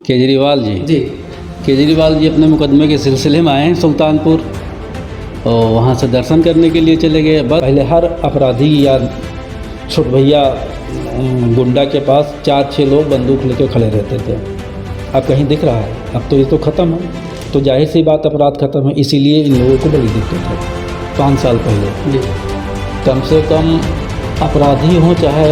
केजरीवाल जी जी केजरीवाल जी अपने मुकदमे के सिलसिले में आए हैं सुल्तानपुर और वहाँ से दर्शन करने के लिए चले गए। बस पहले हर अपराधी या छोट भैया गुंडा के पास 4-6 लोग बंदूक लेके खड़े रहते थे। अब कहीं दिख रहा है? अब तो ये तो ख़त्म है, तो जाहिर सी बात अपराध ख़त्म है। इसीलिए इन लोगों को बड़ी दिक्कत है। 5 साल पहले जी कम से कम अपराधी हों चाहे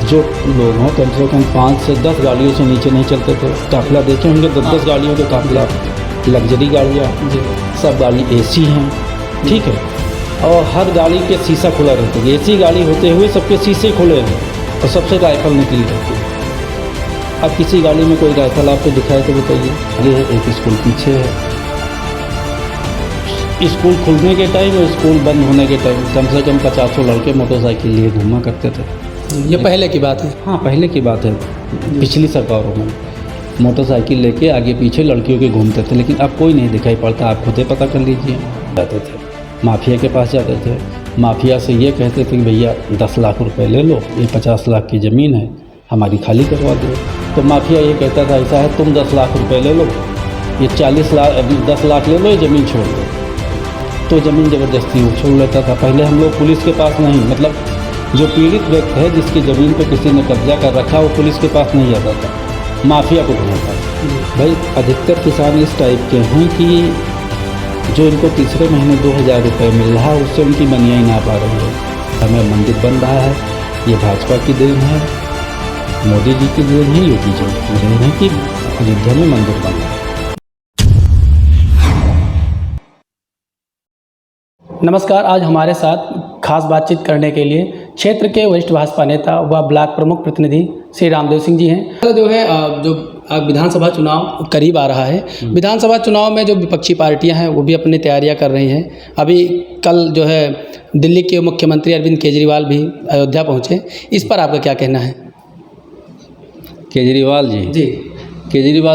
जो लोग हों, कम से कम 5 से 10 गाड़ियों से नीचे नहीं चलते थे। काफिला देखे होंगे, 10-10 गाड़ियों के काफिला, लग्जरी गाड़ियाँ, जी सब गाड़ी एसी हैं, ठीक है। और हर गाड़ी के शीशा खुला रहता है। एसी गाड़ी होते हुए सबके शीशे खुले हैं और सबसे राइफल निकली रहती है। अब किसी गाड़ी में कोई राइफल आपको दिखाए तो बताइए। ये एक स्कूल पीछे है। स्कूल खुलने के टाइम और स्कूल बंद होने के टाइम कम से कम 50 लड़के मोटरसाइकिल लिए घूमा करते थे। ये पहले की बात है। हाँ, पहले की बात है। पिछली सरकारों में मोटरसाइकिल लेके आगे पीछे लड़कियों के घूमते थे, लेकिन अब कोई नहीं दिखाई पड़ता। आप खुद ही पता कर लीजिए। जाते थे माफिया के पास, जाते थे माफिया से ये कहते थे कि भैया 10 लाख रुपए ले लो, ये 50 लाख की ज़मीन है, हमारी खाली करवा दो। तो माफिया ये कहता था ऐसा है, तुम 10 लाख रुपए ले लो, ये 10 लाख ले लो, ये ज़मीन छोड़ दो। तो ज़मीन ज़बरदस्ती वो छोड़ लेता था। पहले हम लोग पुलिस के पास नहीं, मतलब जो पीड़ित व्यक्ति है जिसकी ज़मीन पे किसी ने कब्जा कर रखा, वो पुलिस के पास नहीं जाता था, माफिया को ढूंढता। भाई अधिकतर किसान इस टाइप के हैं कि जो इनको तीसरे महीने 2000 रुपये मिल रहा है, उससे उनकी मनिया ही ना पा रही है। हमें मंदिर बन रहा है, ये भाजपा की देन है, मोदी जी की देन है, योगी जी की देन है कि अयोध्या में मंदिर बन रहा है। नमस्कार, आज हमारे साथ खास बातचीत करने के लिए क्षेत्र के वरिष्ठ भाजपा नेता व ब्लॉक प्रमुख प्रतिनिधि श्री रामदेव सिंह जी हैं। जो है जो विधानसभा चुनाव करीब आ रहा है, विधानसभा चुनाव में जो विपक्षी पार्टियां हैं वो भी अपनी तैयारियां कर रही हैं। अभी कल जो है दिल्ली के मुख्यमंत्री अरविंद केजरीवाल भी अयोध्या पहुँचे, इस पर आपका क्या कहना है? केजरीवाल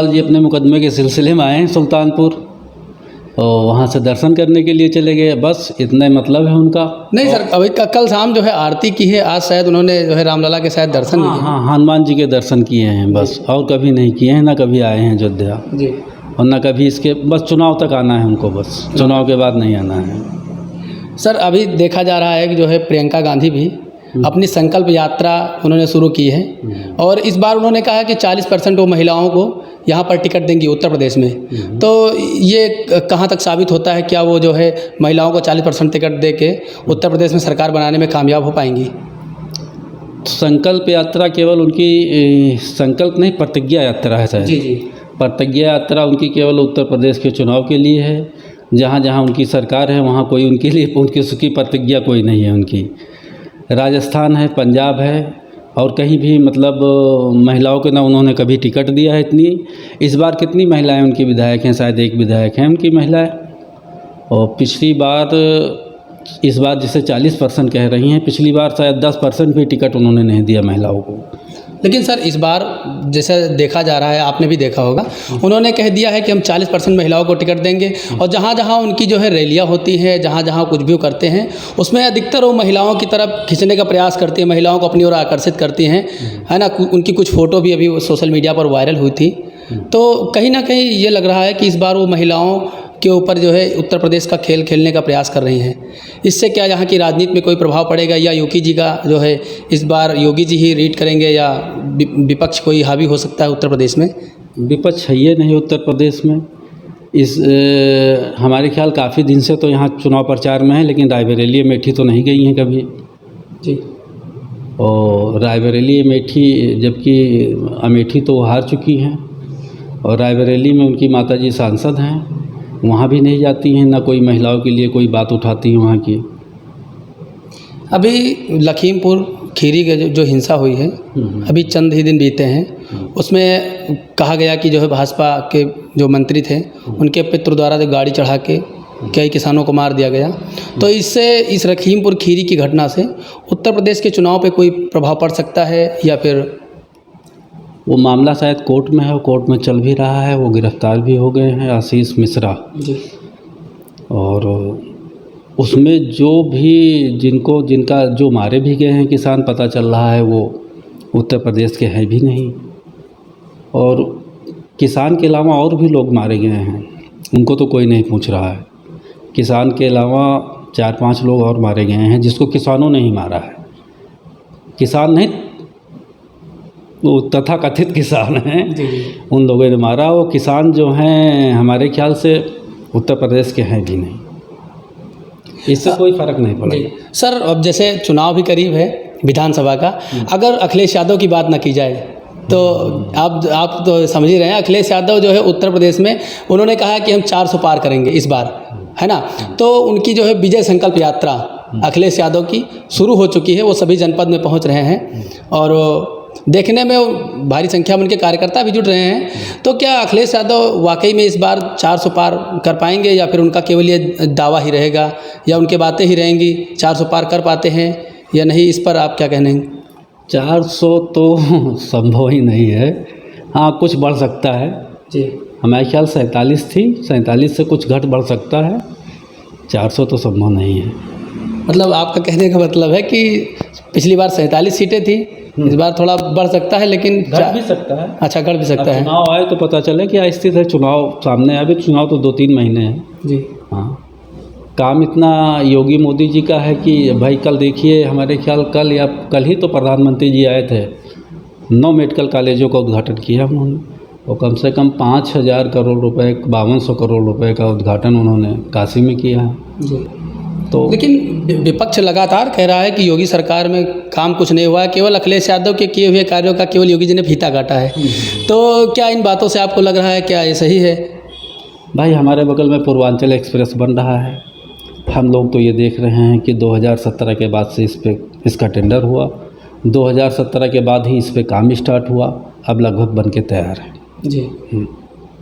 जी अपने मुकदमे के सिलसिले में आए हैं सुल्तानपुर और वहाँ से दर्शन करने के लिए चले गए। बस इतना ही मतलब है उनका। नहीं सर, अभी कल शाम जो है आरती की है, आज शायद उन्होंने जो है रामलला के शायद दर्शन किए। हाँ, हनुमान जी के दर्शन किए हैं बस, और कभी नहीं किए हैं। ना कभी आए हैं अयोध्या जी, और ना कभी इसके, बस चुनाव तक आना है उनको, बस चुनाव के बाद नहीं आना है। सर अभी देखा जा रहा है कि जो है प्रियंका गांधी भी अपनी संकल्प यात्रा उन्होंने शुरू की है और इस बार उन्होंने कहा कि 40% वो महिलाओं को यहाँ पर टिकट देंगी उत्तर प्रदेश में। तो ये कहाँ तक साबित होता है, क्या वो जो है महिलाओं को 40% टिकट दे के उत्तर प्रदेश में सरकार बनाने में कामयाब हो पाएंगी? संकल्प यात्रा केवल उनकी संकल्प नहीं, प्रतिज्ञा यात्रा है शायद। जी। प्रतिज्ञा यात्रा उनकी केवल उत्तर प्रदेश के चुनाव के लिए है। जहाँ जहाँ उनकी सरकार है वहाँ कोई उनके लिए उसकी प्रतिज्ञा कोई नहीं है उनकी। राजस्थान है, पंजाब है और कहीं भी मतलब महिलाओं के ना उन्होंने कभी टिकट दिया है इतनी। इस बार कितनी महिलाएं उनकी विधायक हैं? शायद एक विधायक हैं उनकी महिलाएं। और पिछली बार, इस बार जिसे 40% कह रही हैं, पिछली बार शायद 10% भी टिकट उन्होंने नहीं दिया महिलाओं को। लेकिन सर इस बार जैसा देखा जा रहा है, आपने भी देखा होगा, उन्होंने कह दिया है कि हम 40% महिलाओं को टिकट देंगे और जहाँ जहाँ उनकी जो है रैलियाँ होती हैं, जहाँ जहाँ कुछ भी करते हैं, उसमें अधिकतर वो महिलाओं की तरफ खींचने का प्रयास करती हैं, महिलाओं को अपनी ओर आकर्षित करती हैं, है ना। उनकी कुछ फ़ोटो भी अभी सोशल मीडिया पर वायरल हुई थी। तो कहीं ना कहीं ये लग रहा है कि इस बार वो महिलाओं के ऊपर जो है उत्तर प्रदेश का खेल खेलने का प्रयास कर रही हैं। इससे क्या यहाँ की राजनीति में कोई प्रभाव पड़ेगा, या योगी जी का जो है इस बार योगी जी ही रीड करेंगे, या विपक्ष कोई हावी हो सकता है उत्तर प्रदेश में? विपक्ष है ये नहीं उत्तर प्रदेश में। इस हमारे ख्याल काफ़ी दिन से तो यहाँ चुनाव प्रचार में है, लेकिन रायबरेली अमेठी तो नहीं गई हैं कभी जी। और रायबरेली अमेठी, जबकि अमेठी तो हार चुकी हैं और रायबरेली में उनकी माताजी सांसद हैं, वहाँ भी नहीं जाती हैं, ना कोई महिलाओं के लिए कोई बात उठाती हैं वहाँ की। अभी लखीमपुर खीरी के जो हिंसा हुई है, अभी चंद ही दिन बीते हैं, उसमें कहा गया कि जो है भाजपा के जो मंत्री थे उनके पितृ द्वारा जो गाड़ी चढ़ा के कई किसानों को मार दिया गया। तो इससे, इस लखीमपुर खीरी की घटना से उत्तर प्रदेश के चुनाव पे कोई प्रभाव पड़ सकता है, या फिर वो मामला शायद कोर्ट में है, कोर्ट में चल भी रहा है। वो गिरफ्तार भी हो गए हैं, आशीष मिश्रा जी। और उसमें जो भी जिनका जो मारे भी गए हैं किसान, पता चल रहा है वो उत्तर प्रदेश के हैं भी नहीं। और किसान के अलावा और भी लोग मारे गए हैं, उनको तो कोई नहीं पूछ रहा है। किसान के अलावा 4-5 लोग और मारे गए हैं जिसको किसानों ने ही मारा है। किसान नहीं, वो तथाकथित किसान हैं, उन लोगों ने मारा। वो किसान जो हैं हमारे ख्याल से उत्तर प्रदेश के हैं भी नहीं, इससे कोई फ़र्क नहीं पड़ेगा। सर, अब जैसे चुनाव भी करीब है विधानसभा का, अगर अखिलेश यादव की बात ना की जाए तो आप तो समझ ही रहे हैं, अखिलेश यादव जो है उत्तर प्रदेश में उन्होंने कहा कि हम 400 पार करेंगे इस बार, है ना। तो उनकी जो है विजय संकल्प यात्रा अखिलेश यादव की शुरू हो चुकी है, वो सभी जनपद में पहुंच रहे हैं और देखने में भारी संख्या में उनके कार्यकर्ता भी जुट रहे हैं। तो क्या अखिलेश यादव वाकई में इस बार 400 पार कर पाएंगे या फिर उनका केवल ये दावा ही रहेगा या उनकी बातें ही रहेंगी? 400 पार कर पाते हैं या नहीं, इस पर आप क्या कहने हैं? 400 तो संभव ही नहीं है। हाँ, कुछ बढ़ सकता है जी। हमारे ख्याल 47 थी, 47 से कुछ घट बढ़ सकता है, 400 तो संभव नहीं है। मतलब आपका कहने का मतलब है कि पिछली बार 47 सीटें थी, इस बार थोड़ा बढ़ सकता है, लेकिन घट भी सकता है। अच्छा, घट भी सकता है। चुनाव आए तो पता चले क्या स्थिति है। चुनाव सामने अभी चुनाव तो 2-3 महीने हैं जी। हाँ, काम इतना योगी मोदी जी का है कि भाई कल देखिए, हमारे ख्याल कल ही तो प्रधानमंत्री जी आए थे, 9 मेडिकल कॉलेजों का उद्घाटन किया उन्होंने, और कम से कम 5,000 करोड़ रुपए, 5200 करोड़ रुपए का उद्घाटन उन्होंने काशी में किया है जी। तो। लेकिन विपक्ष लगातार कह रहा है कि योगी सरकार में काम कुछ नहीं हुआ है, केवल अखिलेश यादव के किए हुए कार्यों का केवल योगी जी ने फीता काटा है। तो क्या इन बातों से आपको लग रहा है क्या ये सही है? भाई, हमारे बगल में पूर्वांचल एक्सप्रेस बन रहा है, हम लोग तो ये देख रहे हैं कि 2017 के बाद से इसका टेंडर हुआ, 2017 के बाद ही इस पे काम स्टार्ट हुआ, अब लगभग बन के तैयार है जी।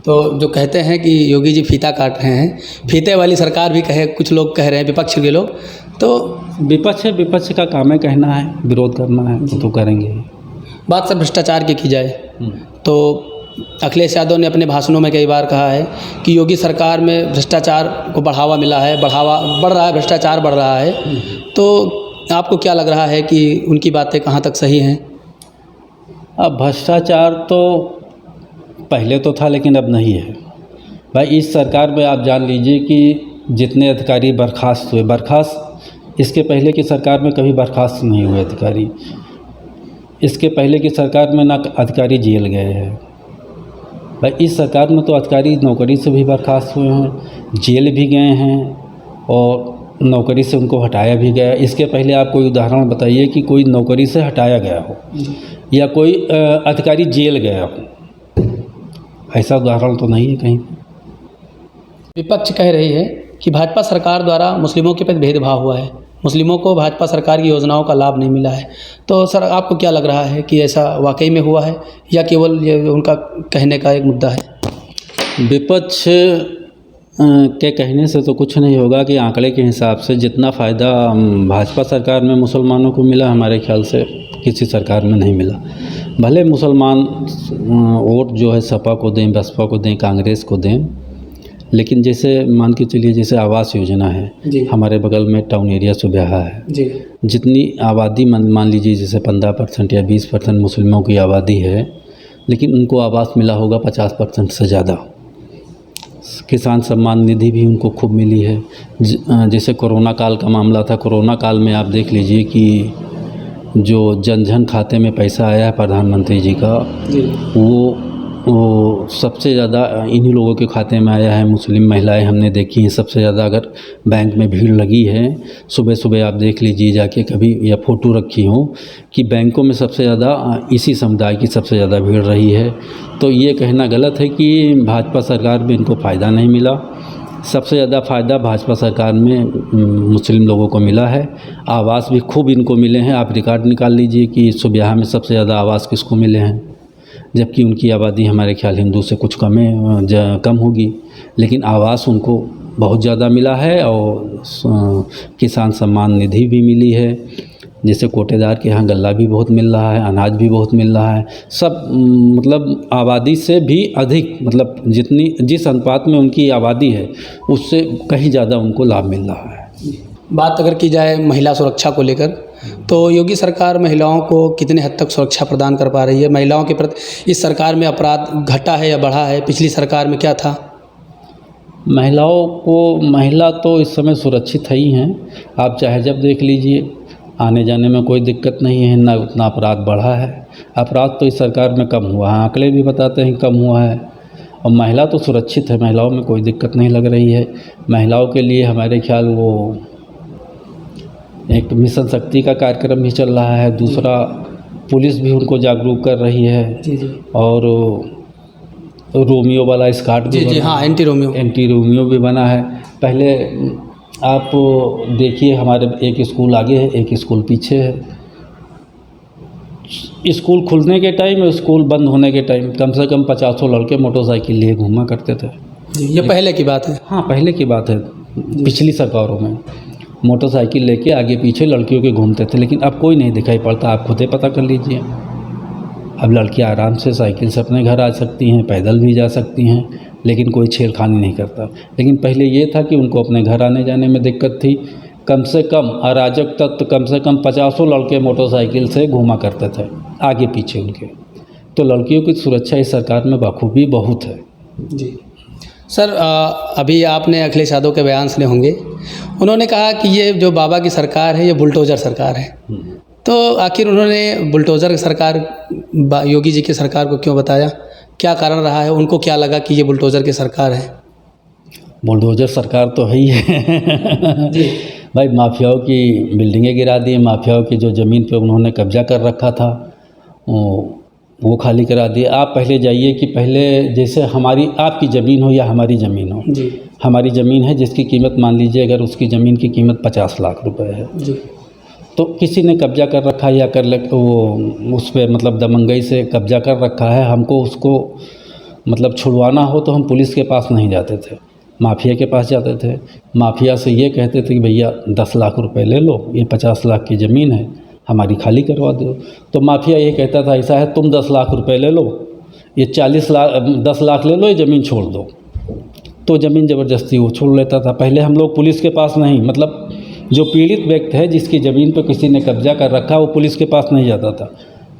तो जो कहते हैं कि योगी जी फीता काट रहे हैं, फीते वाली सरकार भी कहे, कुछ लोग कह रहे हैं, विपक्ष के लोग। तो विपक्ष का काम है कहना है, विरोध करना है तो करेंगे। बात सर भ्रष्टाचार की जाए तो अखिलेश यादव ने अपने भाषणों में कई बार कहा है कि योगी सरकार में भ्रष्टाचार को बढ़ावा मिला है, बढ़ रहा है, भ्रष्टाचार बढ़ रहा है। तो आपको क्या लग रहा है कि उनकी बातें कहाँ तक सही हैं? अब भ्रष्टाचार तो पहले तो था लेकिन अब नहीं है भाई। इस सरकार में आप जान लीजिए कि जितने अधिकारी बर्खास्त हुए, इसके पहले की सरकार में कभी बर्खास्त नहीं हुए अधिकारी। इसके पहले की सरकार में ना अधिकारी जेल गए हैं भाई। इस सरकार में तो अधिकारी नौकरी से भी बर्खास्त हुए हैं, जेल भी गए हैं और नौकरी से उनको हटाया भी गया। इसके पहले आप कोई उदाहरण बताइए कि कोई नौकरी से हटाया गया हो या कोई अधिकारी जेल गया हो, ऐसा उदाहरण तो नहीं है कहीं। विपक्ष कह रही है कि भाजपा सरकार द्वारा मुस्लिमों के प्रति भेदभाव हुआ है, मुस्लिमों को भाजपा सरकार की योजनाओं का लाभ नहीं मिला है। तो सर, आपको क्या लग रहा है कि ऐसा वाकई में हुआ है या केवल ये उनका कहने का एक मुद्दा है? विपक्ष के कहने से तो कुछ नहीं होगा कि आंकड़े के हिसाब से जितना फ़ायदा भाजपा सरकार में मुसलमानों को मिला, हमारे ख्याल से किसी सरकार में नहीं मिला। भले मुसलमान वोट जो है सपा को दें, बसपा को दें, कांग्रेस को दें, लेकिन जैसे मान के चलिए जैसे आवास योजना है, हमारे बगल में टाउन एरिया सुबहा है जी। जितनी आबादी मान लीजिए जैसे 15% या 20% मुस्लिमों की आबादी है, लेकिन उनको आवास मिला होगा 50% से ज़्यादा। किसान सम्मान निधि भी उनको खूब मिली है। जैसे कोरोना काल का मामला था, कोरोना काल में आप देख लीजिए कि जो जन धन खाते में पैसा आया है प्रधानमंत्री जी का, वो सबसे ज़्यादा इन्हीं लोगों के खाते में आया है। मुस्लिम महिलाएं हमने देखी हैं सबसे ज़्यादा। अगर बैंक में भीड़ लगी है, सुबह सुबह आप देख लीजिए जाके कभी, या फ़ोटो रखी हो कि बैंकों में सबसे ज़्यादा इसी समुदाय की सबसे ज़्यादा भीड़ रही है। तो ये कहना गलत है कि भाजपा सरकार में इनको फ़ायदा नहीं मिला। सबसे ज़्यादा फ़ायदा भाजपा सरकार में मुस्लिम लोगों को मिला है। आवास भी खूब इनको मिले हैं। आप रिकॉर्ड निकाल लीजिए कि सुबहा में सबसे ज़्यादा आवास किसको मिले हैं, जबकि उनकी आबादी हमारे ख्याल हिंदू से कुछ कम होगी, लेकिन आवास उनको बहुत ज़्यादा मिला है। और किसान सम्मान निधि भी मिली है। जैसे कोटेदार के यहाँ गल्ला भी बहुत मिल रहा है, अनाज भी बहुत मिल रहा है। सब मतलब आबादी से भी अधिक, मतलब जिस अनुपात में उनकी आबादी है उससे कहीं ज़्यादा उनको लाभ मिल रहा है। बात अगर की जाए महिला सुरक्षा को लेकर, तो योगी सरकार महिलाओं को कितने हद तक सुरक्षा प्रदान कर पा रही है? महिलाओं के प्रति इस सरकार में अपराध घटा है या बढ़ा है? पिछली सरकार में क्या था? महिला तो इस समय सुरक्षित ही हैं। आप चाहे जब देख लीजिए, आने जाने में कोई दिक्कत नहीं है, ना उतना अपराध बढ़ा है। अपराध तो इस सरकार में कम हुआ है, आंकड़े भी बताते हैं कम हुआ है। और महिला तो सुरक्षित है, महिलाओं में कोई दिक्कत नहीं लग रही है। महिलाओं के लिए हमारे ख्याल वो एक मिशन शक्ति का कार्यक्रम भी चल रहा है, दूसरा पुलिस भी उनको जागरूक कर रही है। जी जी। और रोमियो वाला स्काट भी जी, हाँ, एंटी रोमियो भी बना है। पहले आप देखिए, हमारे एक स्कूल आगे है, एक स्कूल पीछे है। स्कूल खुलने के टाइम, स्कूल बंद होने के टाइम कम से कम 50 लड़के मोटरसाइकिल लिए घूमा करते थे। ये पहले की बात है। हाँ, पहले की बात है। पिछली सरकारों में मोटरसाइकिल लेके आगे पीछे लड़कियों के घूमते थे, लेकिन अब कोई नहीं दिखाई पड़ता। आप खुद ही पता कर लीजिए। अब लड़कियां आराम से साइकिल से अपने घर आ सकती हैं, पैदल भी जा सकती हैं, लेकिन कोई छेड़खानी नहीं करता। लेकिन पहले ये था कि उनको अपने घर आने जाने में दिक्कत थी। कम से कम अराजक तत्व कम से कम 50 लड़के मोटरसाइकिल से घूमा करते थे आगे पीछे उनके। तो लड़कियों की सुरक्षा इस सरकार में बखूबी बहुत है। जी सर, अभी आपने अखिलेश यादव के बयान सुने होंगे। उन्होंने कहा कि ये जो बाबा की सरकार है ये बुलडोज़र सरकार है। तो आखिर उन्होंने बुलडोज़र सरकार योगी जी की सरकार को क्यों बताया? क्या कारण रहा है? उनको क्या लगा कि ये बुलडोज़र की सरकार है? बुलडोज़र सरकार तो है ही है जी। भाई, माफियाओं की बिल्डिंगें गिरा दी, माफियाओं की जो ज़मीन पे उन्होंने कब्जा कर रखा था वो खाली करा दिया। आप पहले जाइए कि पहले जैसे आपकी ज़मीन हो या हमारी ज़मीन हो जी। हमारी ज़मीन है जिसकी कीमत मान लीजिए, अगर उसकी ज़मीन की कीमत 50 लाख रुपए है जी। तो किसी ने कब्जा कर रखा या वो उस पर मतलब दमंगई से कब्जा कर रखा है, हमको उसको मतलब छुड़वाना हो तो हम पुलिस के पास नहीं जाते थे, माफिया के पास जाते थे। माफिया से ये कहते थे कि भैया 10 लाख रुपए ले लो, ये 50 लाख की ज़मीन है, हमारी खाली करवा दो। तो माफिया ये कहता था ऐसा है, तुम 10 लाख रुपए ले लो, ये 10 लाख ले लो, ये ज़मीन छोड़ दो। तो ज़मीन ज़बरदस्ती वो छोड़ लेता था। पहले हम लोग पुलिस के पास नहीं, मतलब जो पीड़ित व्यक्ति है जिसकी ज़मीन पर किसी ने कब्जा कर रखा, वो पुलिस के पास नहीं जाता था,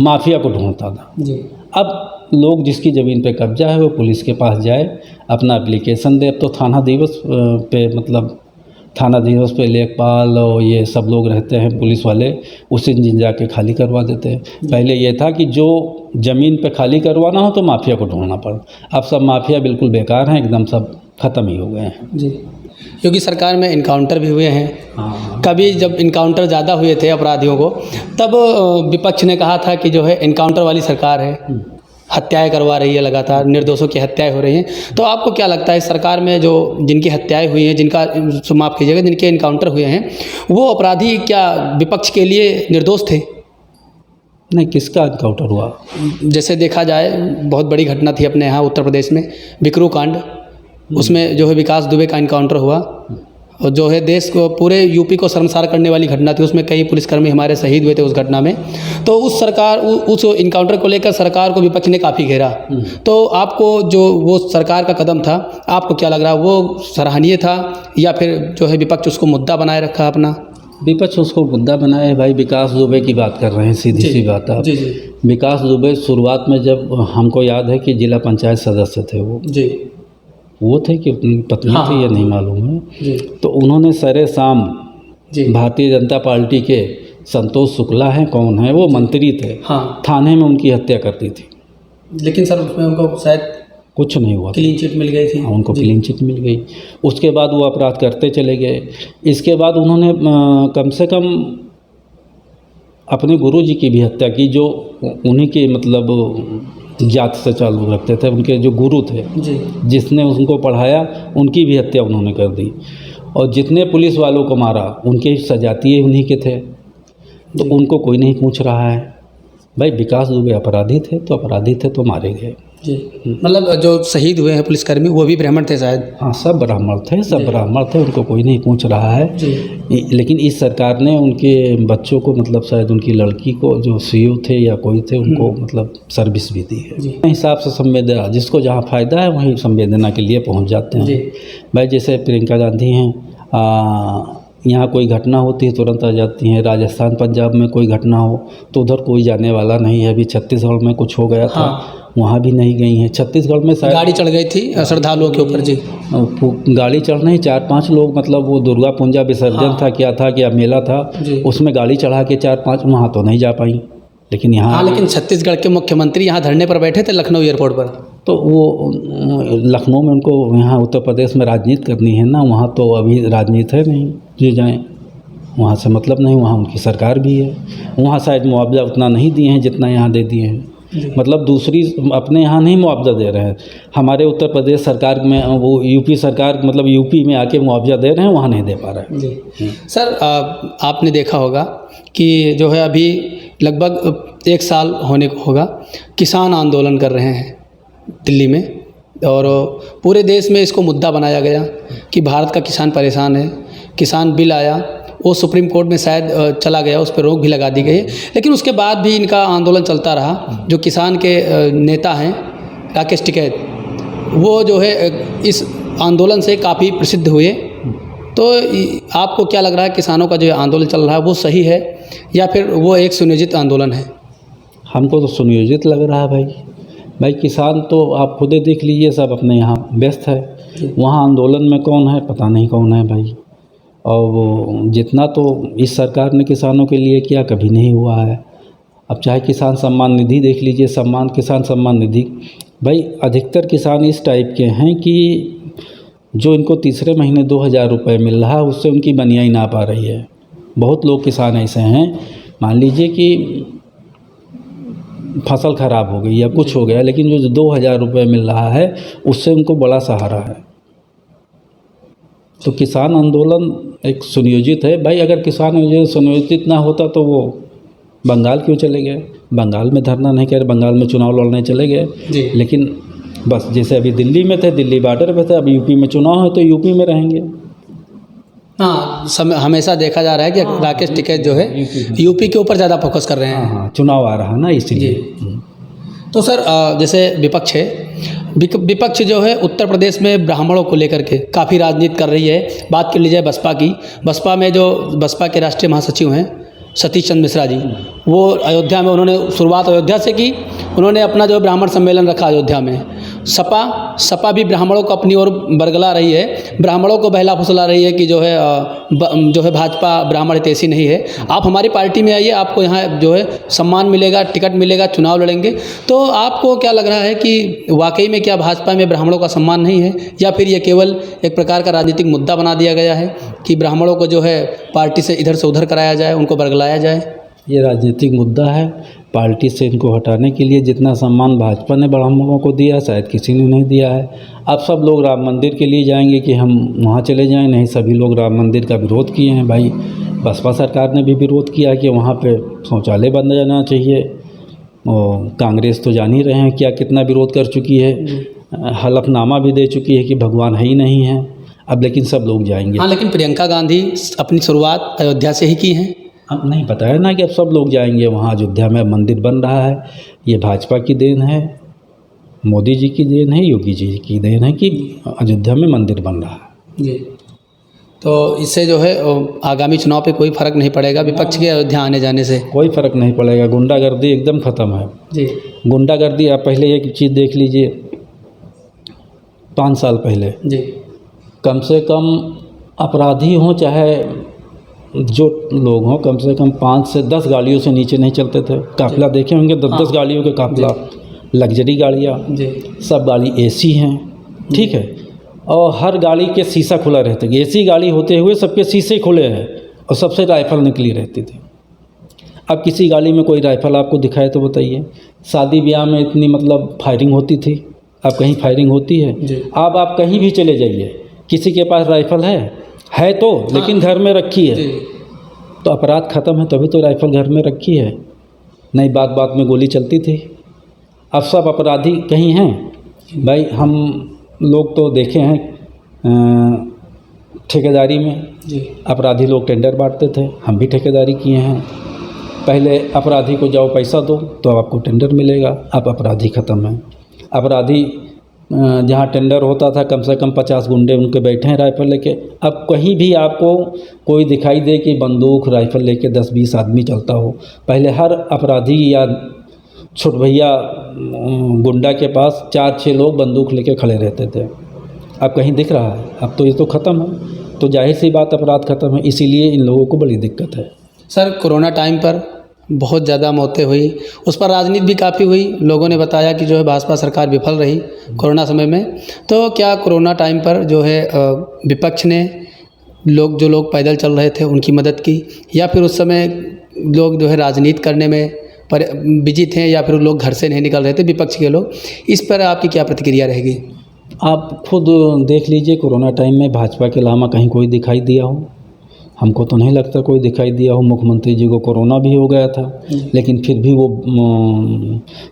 माफिया को ढूंढता था। जी। अब लोग जिसकी ज़मीन पे कब्जा है वो पुलिस के पास जाए, अपना एप्लीकेशन दे। अब तो थाना दिवस पे मतलब थाना दिवस पे लेखपाल और ये सब लोग रहते हैं पुलिस वाले, उसी दिन जाके खाली करवा देते हैं। पहले ये था कि जो ज़मीन पे खाली करवाना हो तो माफिया को ढूंढना पड़ा। अब सब माफिया बिल्कुल बेकार हैं, एकदम सब ख़त्म ही हो गए हैं। जी। योगी सरकार में इनकाउंटर भी हुए हैं। हाँ। कभी जब इनकाउंटर ज़्यादा हुए थे अपराधियों को, तब विपक्ष ने कहा था कि जो है इनकाउंटर वाली सरकार है, हत्याएं करवा रही है, लगातार निर्दोषों की हत्याएं हो रही हैं। तो आपको क्या लगता है इस सरकार में जो जिनकी हत्याएं हुई हैं, जिनका माफ़ कीजिएगा, जिनके इनकाउंटर हुए हैं, वो अपराधी क्या विपक्ष के लिए निर्दोष थे? नहीं, किसका इनकाउंटर हुआ? जैसे देखा जाए, बहुत बड़ी घटना थी अपने यहाँ उत्तर प्रदेश में, बिकरू कांड, उसमें जो है विकास दुबे का इनकाउंटर हुआ, और जो है देश को, पूरे यूपी को शर्मसार करने वाली घटना थी। उसमें कई पुलिसकर्मी हमारे शहीद हुए थे उस घटना में। तो उस इनकाउंटर को लेकर सरकार को विपक्ष ने काफ़ी घेरा। तो आपको जो वो सरकार का कदम था, आपको क्या लग रहा है, वो सराहनीय था या फिर जो है विपक्ष उसको मुद्दा बनाए रखा अपना? विपक्ष उसको मुद्दा बनाए। भाई, विकास दुबे की बात कर रहे हैं, सीधी सी बात है। जी जी। विकास दुबे शुरुआत में, जब हमको याद है कि जिला पंचायत सदस्य थे वो थे कि अपनी पत्नी हाँ, थी, ये नहीं मालूम है जी। तो उन्होंने सरे शाम जी। भारतीय जनता पार्टी के संतोष शुक्ला हैं, कौन है वो, मंत्री थे, हाँ, थाने में उनकी हत्या कर दी थी। लेकिन सर उसमें उनको शायद कुछ नहीं हुआ, क्लीन चिट मिल गई थी। उनको क्लीन चिट मिल गई। उसके बाद वो अपराध करते चले गए। इसके बाद उन्होंने कम से कम अपने गुरु जी की भी हत्या की, जो उन्हीं के मतलब जात से चालू रखते थे, उनके जो गुरु थे जी, जिसने उनको पढ़ाया, उनकी भी हत्या उन्होंने कर दी। और जितने पुलिस वालों को मारा उनके सजातीय उन्हीं के थे, तो उनको कोई नहीं पूछ रहा है। भाई, विकास दुबे अपराधी थे तो अपराधी थे तो मारे गए जी। मतलब जो शहीद हुए हैं पुलिसकर्मी, वो भी ब्राह्मण थे शायद? हाँ, सब ब्राह्मण थे, सब ब्राह्मण थे, उनको कोई नहीं पूछ रहा है जी। लेकिन इस सरकार ने उनके बच्चों को, मतलब शायद उनकी लड़की को, जो सीओ थे या कोई थे, उनको मतलब सर्विस भी दी है। हिसाब से संवेदना, जिसको जहाँ फ़ायदा है वहीं संवेदना के लिए पहुँच जाते हैं। भाई, जैसे प्रियंका गांधी हैं, यहाँ कोई घटना होती है तुरंत आ जाती हैं। राजस्थान पंजाब में कोई घटना हो तो उधर कोई जाने वाला नहीं है। अभी छत्तीसगढ़ में कुछ हो गया था, वहाँ भी नहीं गई हैं। छत्तीसगढ़ में शायद गाड़ी चढ़ गई थी श्रद्धालुओं के ऊपर जी। गाड़ी चढ़ नहीं, 4-5 लोग, मतलब वो दुर्गा पूजा विसर्जन था, क्या था, क्या मेला था, उसमें गाड़ी चढ़ा के 4-5 वहाँ तो नहीं जा पाई। लेकिन यहाँ लेकिन छत्तीसगढ़ के मुख्यमंत्री यहाँ धरने पर बैठे थे लखनऊ एयरपोर्ट पर। तो वो लखनऊ में उनको, यहाँ उत्तर प्रदेश में राजनीति करनी है ना, वहाँ तो अभी राजनीति है नहीं, जो जाएँ वहाँ से मतलब नहीं, वहाँ उनकी सरकार भी है। वहाँ शायद मुआवजा उतना नहीं दिए हैं जितना यहाँ दे दिए हैं। मतलब दूसरी अपने यहाँ नहीं मुआवजा दे रहे हैं, हमारे उत्तर प्रदेश सरकार में, वो यूपी सरकार मतलब यूपी में आके मुआवजा दे रहे हैं, वहाँ नहीं दे पा रहे हैं। सर आपने देखा होगा कि जो है अभी लगभग 1 साल होने को होगा, किसान आंदोलन कर रहे हैं दिल्ली में, और पूरे देश में इसको मुद्दा बनाया गया कि भारत का किसान परेशान है। किसान बिल आया, वो सुप्रीम कोर्ट में शायद चला गया, उस पर रोक भी लगा दी गई है, लेकिन उसके बाद भी इनका आंदोलन चलता रहा। जो किसान के नेता हैं राकेश टिकैत, वो जो है इस आंदोलन से काफ़ी प्रसिद्ध हुए। तो आपको क्या लग रहा है, किसानों का जो आंदोलन चल रहा है वो सही है या फिर वो एक सुनियोजित आंदोलन है? हमको तो सुनियोजित लग रहा है भाई। किसान तो आप खुद ही देख लीजिए, सब अपने यहाँ व्यस्त है। वहाँ आंदोलन में कौन है, पता नहीं कौन है भाई। और वो जितना तो इस सरकार ने किसानों के लिए किया कभी नहीं हुआ है। अब चाहे किसान सम्मान निधि देख लीजिए, किसान सम्मान निधि, भाई अधिकतर किसान इस टाइप के हैं कि जो इनको तीसरे महीने 2000 रुपये मिल रहा है उससे उनकी बनियाई ना पा रही है। बहुत लोग किसान ऐसे हैं, मान लीजिए कि फसल ख़राब हो गई या कुछ हो गया, लेकिन जो 2000 रुपये मिल रहा है उससे उनको बड़ा सहारा है। तो किसान आंदोलन एक सुनियोजित है भाई। अगर किसान सुनियोजित ना होता तो वो बंगाल क्यों चले गए? बंगाल में धरना नहीं कर, बंगाल में चुनाव लड़ने चले गए। लेकिन बस जैसे अभी दिल्ली में थे, दिल्ली बॉर्डर पे थे, अब यूपी में चुनाव है तो यूपी में रहेंगे। हाँ, हमेशा देखा जा रहा है कि राकेश टिकैत जो है यूपी के ऊपर ज़्यादा फोकस कर रहे हैं। हाँ, चुनाव आ रहा है ना, इसीलिए। तो सर जैसे विपक्ष है, विपक्ष जो है उत्तर प्रदेश में ब्राह्मणों को लेकर के काफ़ी राजनीति कर रही है। बात कर लीजिए बसपा की, बसपा में जो बसपा के राष्ट्रीय महासचिव हैं सतीश चंद्र मिश्रा जी, वो अयोध्या में उन्होंने शुरुआत अयोध्या से की। उन्होंने अपना जो ब्राह्मण सम्मेलन रखा अयोध्या में। सपा भी ब्राह्मणों को अपनी ओर बरगला रही है, ब्राह्मणों को बहला फुसला रही है कि जो है भाजपा ब्राह्मण हितैषी नहीं है, आप हमारी पार्टी में आइए, आपको यहाँ जो है सम्मान मिलेगा, टिकट मिलेगा, चुनाव लड़ेंगे। तो आपको क्या लग रहा है कि वाकई में क्या भाजपा में ब्राह्मणों का सम्मान नहीं है, या फिर ये केवल एक प्रकार का राजनीतिक मुद्दा बना दिया गया है कि ब्राह्मणों को जो है पार्टी से इधर से उधर कराया जाए, उनको बरगलाया जाए? ये राजनीतिक मुद्दा है। पार्टी से इनको हटाने के लिए जितना सम्मान भाजपा ने ब्राह्मणों को दिया शायद किसी ने नहीं दिया है। अब सब लोग राम मंदिर के लिए जाएंगे कि हम वहाँ चले जाएं, नहीं, सभी लोग राम मंदिर का विरोध किए हैं भाई। बसपा सरकार ने भी विरोध किया कि वहाँ पे शौचालय बन जाना चाहिए। और कांग्रेस तो जान ही रहे हैं क्या कितना विरोध कर चुकी है, हलफनामा भी दे चुकी है कि भगवान है ही नहीं है। अब लेकिन सब लोग जाएंगे। हाँ, लेकिन प्रियंका गांधी अपनी शुरुआत अयोध्या से ही की है। अब नहीं पता है ना कि अब सब लोग जाएंगे वहाँ। अयोध्या में मंदिर बन रहा है, ये भाजपा की देन है, मोदी जी की देन है, योगी जी की देन है कि अयोध्या में मंदिर बन रहा है जी। तो इससे जो है आगामी चुनाव पे कोई फ़र्क नहीं पड़ेगा विपक्ष के अयोध्या आने जाने से? कोई फ़र्क नहीं पड़ेगा। गुंडागर्दी एकदम ख़त्म है जी। गुंडागर्दी, आप पहले एक चीज़ देख लीजिए, 5 साल पहले जी कम से कम अपराधी हों चाहे जो लोग हों, कम से कम 5 से 10 गाड़ियों से नीचे नहीं चलते थे। काफिला देखे होंगे, 10-10 गाड़ियों के काफिला, लग्जरी गाड़ियाँ, सब गाड़ी एसी हैं, ठीक है, और हर गाड़ी के शीशा खुला रहता है। एसी गाड़ी होते हुए सबके शीशे खुले हैं और सबसे राइफल निकली रहती थी। अब किसी गाड़ी में कोई राइफल आपको दिखाए तो बताइए। शादी ब्याह में इतनी मतलब फायरिंग होती थी, अब कहीं फायरिंग होती है? अब आप कहीं भी चले जाइए, किसी के पास राइफल है तो, लेकिन घर में रखी है, तो अपराध ख़त्म है तभी तो राइफल घर में रखी है, नहीं बात बात में गोली चलती थी। अब सब अपराधी कहीं हैं भाई। हम लोग तो देखे हैं ठेकेदारी में अपराधी लोग टेंडर बांटते थे, हम भी ठेकेदारी किए हैं। पहले अपराधी को जाओ पैसा दो तो आपको टेंडर मिलेगा, अब अपराधी ख़त्म है। अपराधी जहाँ टेंडर होता था कम से कम 50 गुंडे उनके बैठे हैं राइफल लेके। अब कहीं भी आपको कोई दिखाई दे कि बंदूक राइफल लेके 10-20 आदमी चलता हो। पहले हर अपराधी या छोट भैया गुंडा के पास 4-6 लोग बंदूक लेके खड़े रहते थे। अब कहीं दिख रहा है? अब तो ये तो ख़त्म है, तो जाहिर सी बात अपराध ख़त्म है, इसीलिए इन लोगों को बड़ी दिक्कत है। सर, कोरोना टाइम पर बहुत ज़्यादा मौतें हुई, उस पर राजनीति भी काफ़ी हुई। लोगों ने बताया कि जो है भाजपा सरकार विफल रही कोरोना समय में। तो क्या कोरोना टाइम पर जो है विपक्ष ने जो लोग पैदल चल रहे थे उनकी मदद की, या फिर उस समय लोग जो है राजनीति करने में बिजी थे, या फिर लोग घर से नहीं निकल रहे थे विपक्ष के लोग? इस पर आपकी क्या प्रतिक्रिया रहेगी? आप खुद देख लीजिए, कोरोना टाइम में भाजपा के अलावा कहीं कोई दिखाई दिया हो? हमको तो नहीं लगता कोई दिखाई दिया हो। मुख्यमंत्री जी को कोरोना भी हो गया था, लेकिन फिर भी वो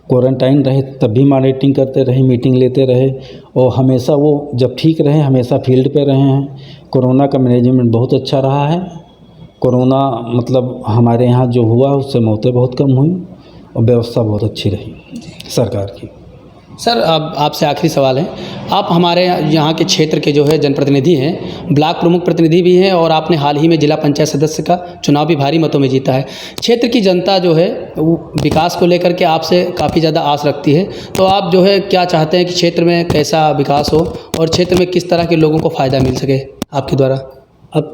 क्वारंटाइन रहे, तब भी मॉनिटरिंग करते रहे, मीटिंग लेते रहे, और हमेशा वो जब ठीक रहे हमेशा फील्ड पे रहे हैं। कोरोना का मैनेजमेंट बहुत अच्छा रहा है। कोरोना मतलब हमारे यहाँ जो हुआ उससे मौतें बहुत कम हुई और व्यवस्था बहुत अच्छी रही सरकार की। सर, अब आपसे आखिरी सवाल है। आप हमारे यहाँ के क्षेत्र के जो है जनप्रतिनिधि हैं, ब्लॉक प्रमुख प्रतिनिधि भी हैं, और आपने हाल ही में जिला पंचायत सदस्य का चुनाव भी भारी मतों में जीता है। क्षेत्र की जनता जो है वो विकास को लेकर के आपसे काफ़ी ज़्यादा आस रखती है। तो आप जो है क्या चाहते हैं कि क्षेत्र में कैसा विकास हो और क्षेत्र में किस तरह के लोगों को फ़ायदा मिल सके आपके द्वारा? अब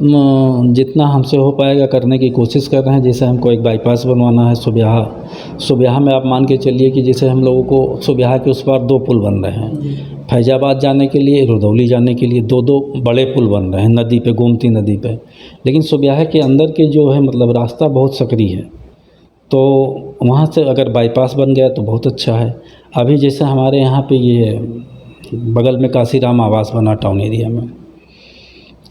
जितना हमसे हो पाएगा करने की कोशिश कर रहे हैं। जैसे हमको एक बाईपास बनवाना है सुब्याहा में, आप मान के चलिए कि जैसे हम लोगों को सुब्याहा के उस पार 2 पुल बन रहे हैं। फैजाबाद जाने के लिए, रुदौली जाने के लिए 2 बड़े पुल बन रहे हैं नदी पे, गोमती नदी पे। लेकिन सुब्याहा के अंदर के जो है मतलब रास्ता बहुत सकरी है, तो वहाँ से अगर बाईपास बन गया तो बहुत अच्छा है। अभी जैसे हमारे यहाँ पे ये बगल में काशीराम आवास बना टाउन एरिया में।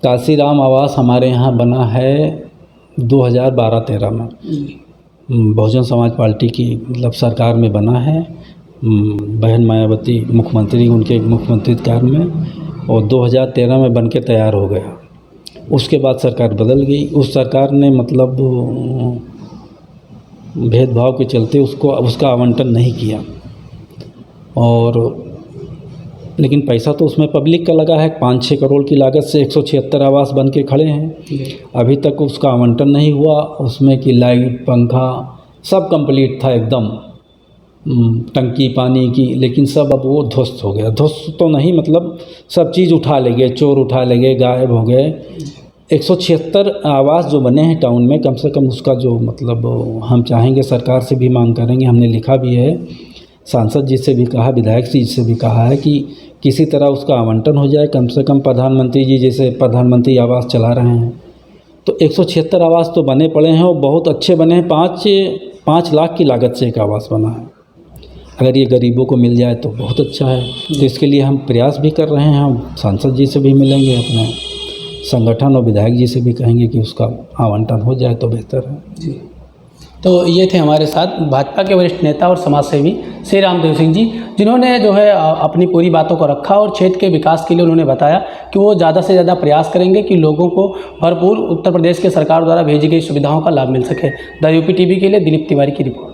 काशीराम आवास हमारे यहाँ बना है 2012-13 में, बहुजन समाज पार्टी की मतलब सरकार में बना है। बहन मायावती मुख्यमंत्री, उनके मुख्यमंत्री काल में, और 2013 में बन के तैयार हो गया। उसके बाद सरकार बदल गई। उस सरकार ने मतलब भेदभाव के चलते उसका आवंटन नहीं किया, और लेकिन पैसा तो उसमें पब्लिक का लगा है। 5-6 करोड़ की लागत से 176 आवास बन के खड़े हैं। अभी तक उसका आवंटन नहीं हुआ। उसमें की लाइट, पंखा सब कंप्लीट था एकदम, टंकी पानी की, लेकिन सब अब वो ध्वस्त हो गया। ध्वस्त तो नहीं मतलब सब चीज़ उठा ले गए, चोर उठा ले गए, गायब हो गए। 176 आवास जो बने हैं टाउन में, कम से कम उसका जो मतलब हम चाहेंगे, सरकार से भी मांग करेंगे, हमने लिखा भी है, सांसद जी से भी कहा, विधायक जी से भी कहा है कि किसी तरह उसका आवंटन हो जाए। कम से कम प्रधानमंत्री जी जैसे प्रधानमंत्री आवास चला रहे हैं, तो 176 आवास तो बने पड़े हैं और बहुत अच्छे बने हैं। 5 लाख की लागत से एक आवास बना है। अगर ये गरीबों को मिल जाए तो बहुत अच्छा है। तो इसके लिए हम प्रयास भी कर रहे हैं। हम सांसद जी से भी मिलेंगे, अपने संगठन और विधायक जी से भी कहेंगे कि उसका आवंटन हो जाए तो बेहतर है जी। तो ये थे हमारे साथ भाजपा के वरिष्ठ नेता और समाजसेवी श्री रामदेव सिंह जी, जिन्होंने जो है अपनी पूरी बातों को रखा और क्षेत्र के विकास के लिए उन्होंने बताया कि वो ज़्यादा से ज़्यादा प्रयास करेंगे कि लोगों को भरपूर उत्तर प्रदेश के सरकार द्वारा भेजी गई सुविधाओं का लाभ मिल सके। द यूपी टीवी के लिए दिलीप तिवारी की रिपोर्ट।